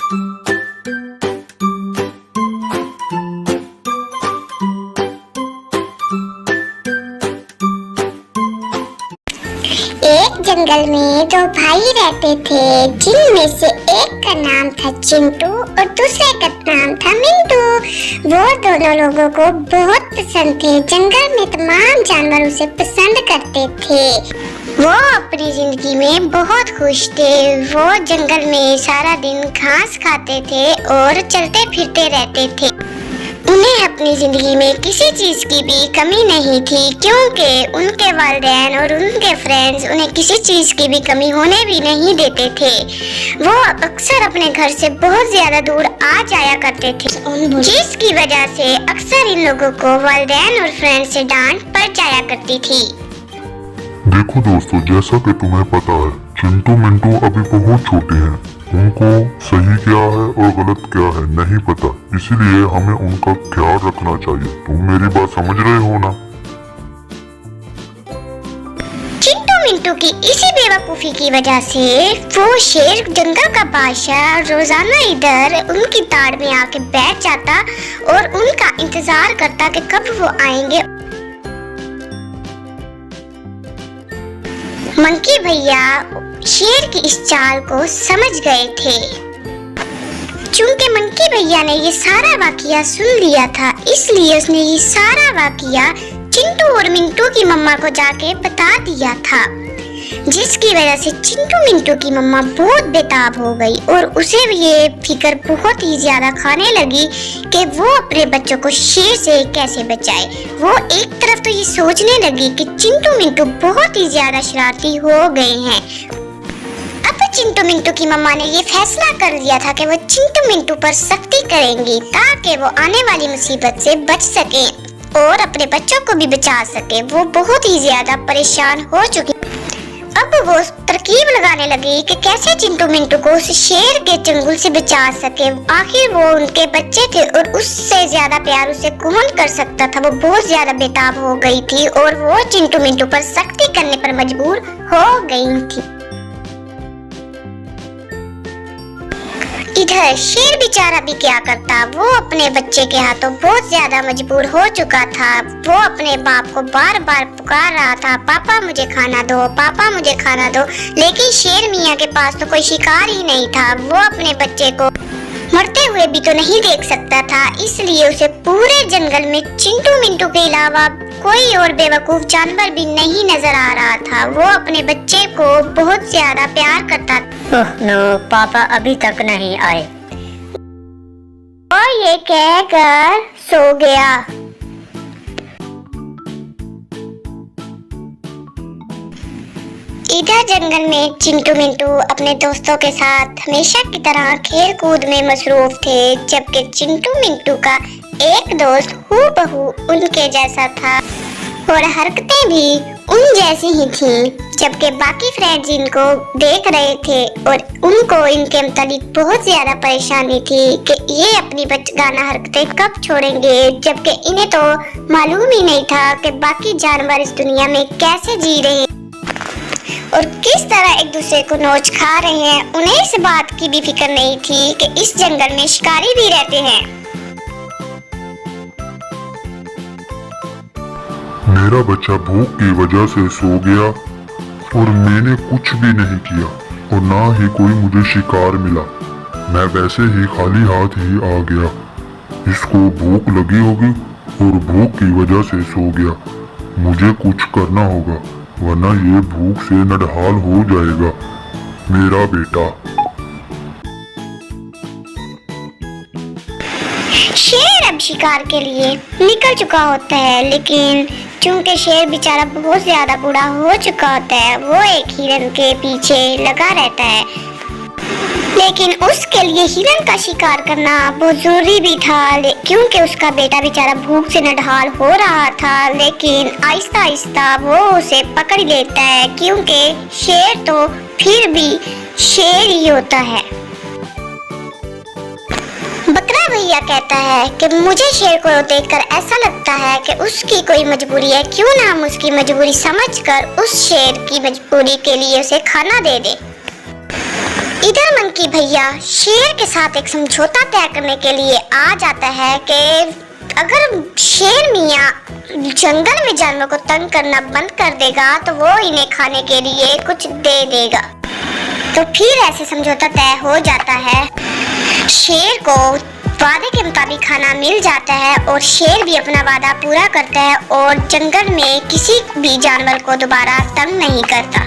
एक जंगल में दो भाई रहते थे, जिनमें से एक का नाम था चिंटू और दूसरे का नाम था मिंटू। वो दोनों लोगों को बहुत पसंद थे। जंगल में तमाम जानवर उसे पसंद करते थे। वो अपनी जिंदगी में बहुत खुश थे। वो जंगल में सारा दिन घास खाते थे और चलते फिरते रहते थे। उन्हें अपनी जिंदगी में किसी चीज की भी कमी नहीं थी, क्योंकि उनके वालिदैन और उनके फ्रेंड्स उन्हें किसी चीज की भी कमी होने भी नहीं देते थे। वो अक्सर अपने घर से बहुत ज्यादा दूर आ जाया करते थे, जिसकी वजह से अक्सर इन लोगों को वालिदैन और फ्रेंड्स से डांट पड़ जाया करती थी। देखो दोस्तों, जैसा कि तुम्हें पता है, चिंटू मिंटू अभी बहुत छोटे हैं। उनको सही क्या है और गलत क्या है नहीं पता, इसीलिए हमें उनका ख्याल रखना चाहिए। तुम मेरी बात समझ रहे हो ना? चिंटू मिंटू की इसी बेवकूफी की वजह से वो शेर, जंगल का बादशाह, रोजाना इधर उनकी ताड़ में आके बैठ जाता और उनका इंतजार करता कि कब वो आएंगे। मंकी भैया शेर की इस चाल को समझ गए थे। चूंकि मंकी भैया ने ये सारा वाकया सुन लिया था, इसलिए उसने ये सारा वाकया चिंटू और मिंटू की मम्मा को जाके बता दिया था, जिसकी वजह से चिंटू मिंटू की मम्मा बहुत बेताब हो गई और उसे भी ये फिक्र बहुत ही ज्यादा खाने लगी कि वो अपने बच्चों को शेर से कैसे बचाए। वो एक तरफ तो ये सोचने लगी कि चिंटू मिंटू बहुत ही ज्यादा शरारती हो गए हैं। अब चिंटू मिंटू की मम्मा ने ये फैसला कर लिया था कि वो चिंटू मिंटू पर सख्ती करेंगी, ताकि वो आने वाली मुसीबत से बच सके और अपने बच्चों को भी बचा सके। वो बहुत ही ज्यादा परेशान हो चुकी। अब वो तरकीब लगाने लगी कि कैसे चिंटू मिंटू को उस शेर के चंगुल से बचा सके। आखिर वो उनके बच्चे थे और उससे ज्यादा प्यार उसे कौन कर सकता था। वो बहुत ज्यादा बेताब हो गई थी और वो चिंटू मिंटू पर सख्ती करने पर मजबूर हो गई थी। इधर शेर बेचारा भी क्या करता, वो अपने बच्चे के हाथों बहुत ज्यादा मजबूर हो चुका था। वो अपने बाप को बार बार पुकार रहा था, पापा मुझे खाना दो, पापा मुझे खाना दो। लेकिन शेर मियाँ के पास तो कोई शिकार ही नहीं था। वो अपने बच्चे को मरते हुए भी तो नहीं देख सकता था, इसलिए उसे पूरे जंगल में चिंटू मिंटू के अलावा कोई और बेवकूफ जानवर भी नहीं नजर आ रहा था। वो अपने बच्चे को बहुत ज्यादा प्यार करता था। ओह नो, पापा अभी तक नहीं आए। और ये कहकर सो गया। इधर जंगल में चिंटू मिंटू अपने दोस्तों के साथ हमेशा की तरह खेल कूद में मसरूफ थे, जबकि चिंटू मिंटू का एक दोस्त हूबहू उनके जैसा था और हरकतें भी उन जैसी ही थीं। जबकि बाकी फ्रेंड्स इनको देख रहे थे और उनको इनके मुताबिक बहुत ज्यादा परेशानी थी कि ये अपनी बचकाना हरकतें कब छोड़ेंगे, जबकि इन्हें तो मालूम ही नहीं था कि बाकी जानवर इस दुनिया में कैसे जी रहे हैं और किस तरह एक दूसरे को नोच खा रहे हैं। उन्हें इस बात की भी फिक्र नहीं थी कि इस जंगल में शिकारी भी रहते हैं। मेरा बच्चा भूख की वजह से सो गया और मैंने कुछ भी नहीं किया और ना ही कोई मुझे शिकार मिला। मैं वैसे ही खाली हाथ ही आ गया। इसको भूख लगी होगी और भूख की वजह से सो गया। मुझे कुछ करना होगा, वरना ये भूख से नढाल हो जाएगा मेरा बेटा। शेर अब शिकार के लिए निकल चुका होता है, लेकिन चूंकि शेर बेचारा बहुत ज्यादा बूढ़ा हो चुका होता है, वो एक हिरन के पीछे लगा रहता है। लेकिन उसके लिए हिरन का शिकार करना बहुत जरूरी भी था, क्योंकि उसका बेटा बेचारा भूख से नढाल हो रहा था। लेकिन आहिस्ता आहिस्ता वो उसे पकड़ लेता है, क्योंकि शेर तो फिर भी शेर ही होता है। बकरा भैया कहता है कि मुझे शेर को देखकर ऐसा लगता है कि उसकी कोई मजबूरी है, क्यों ना हम उसकी मजबूरी समझकर उस शेर की मजबूरी के लिए उसे खाना दे दे। इधर मंकी भैया शेर के साथ एक समझौता तय करने के लिए आ जाता है कि अगर शेर मियाँ जंगल में जानवर को तंग करना बंद कर देगा तो वो इन्हें खाने के लिए कुछ दे देगा। तो फिर ऐसे समझौता तय हो जाता है। शेर को वादे के मुताबिक खाना मिल जाता है और शेर भी अपना वादा पूरा करता है और जंगल में किसी भी जानवर को दोबारा तंग नहीं करता।